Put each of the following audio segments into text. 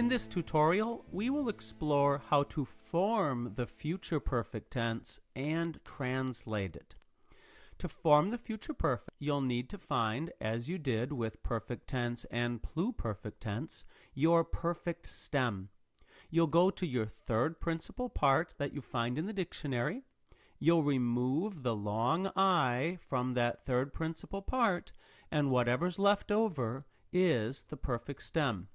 In this tutorial, we will explore how to form the future perfect tense and translate it. To form the future perfect, you'll need to find, as you did with perfect tense and pluperfect tense, your perfect stem. You'll go to your third principal part that you find in the dictionary. You'll remove the long I from that third principal part, and whatever's left over is the perfect stem.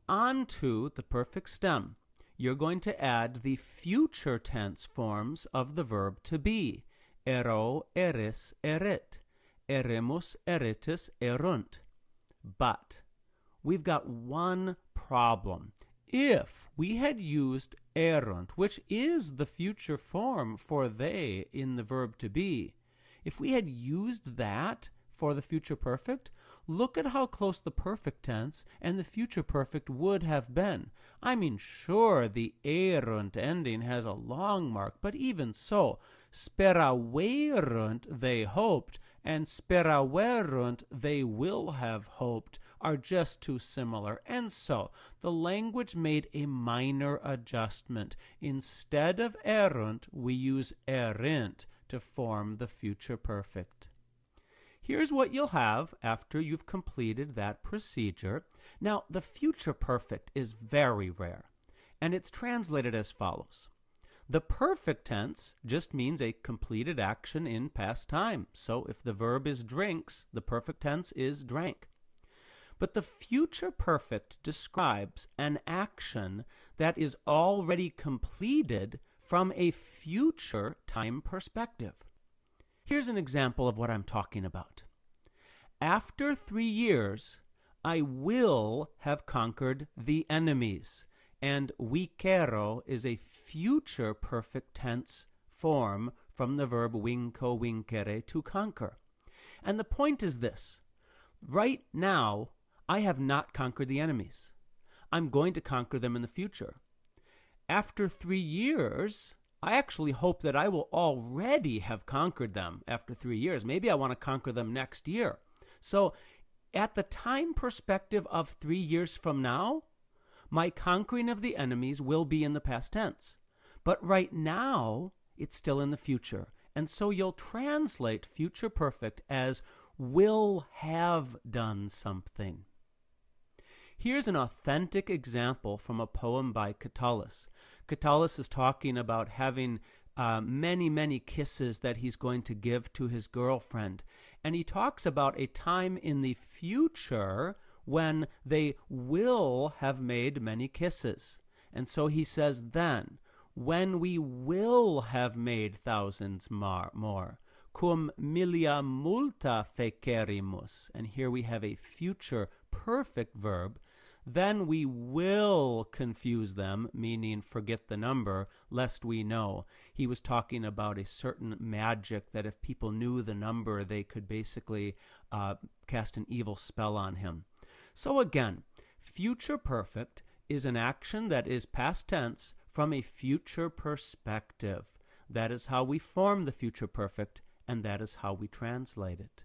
Onto the perfect stem, you're going to add the future tense forms of the verb to be. Ero, eris, erit. Eremus, eritis, erunt. But we've got one problem. If we had used erunt, which is the future form for they in the verb to be, if we had used that for the future perfect, look at how close the perfect tense and the future perfect would have been. I mean, sure, the erunt ending has a long mark, but even so, speraverunt, they hoped, and speraverunt, they will have hoped, are just too similar. And so, the language made a minor adjustment. Instead of erunt, we use erint to form the future perfect. Here's what you'll have after you've completed that procedure. Now, the future perfect is very rare, and it's translated as follows. The perfect tense just means a completed action in past time. So if the verb is drinks, the perfect tense is drank. But the future perfect describes an action that is already completed from a future time perspective. Here's an example of what I'm talking about. After 3 years, I will have conquered the enemies. And vincero is a future perfect tense form from the verb vinco, vincere, to conquer. And the point is this. Right now, I have not conquered the enemies. I'm going to conquer them in the future. After 3 years, I actually hope that I will already have conquered them after 3 years. Maybe I want to conquer them next year. So at the time perspective of 3 years from now, my conquering of the enemies will be in the past tense. But right now, it's still in the future. And so you'll translate future perfect as will have done something. Here's an authentic example from a poem by Catullus. Catullus is talking about having many kisses that he's going to give to his girlfriend. And he talks about a time in the future when they will have made many kisses. And so he says then, when we will have made thousands more, cum milia multa fecerimus. And here we have a future perfect verb. Then we will confuse them, meaning forget the number, lest we know. He was talking about a certain magic that if people knew the number, they could basically cast an evil spell on him. So again, future perfect is an action that is past tense from a future perspective. That is how we form the future perfect, and that is how we translate it.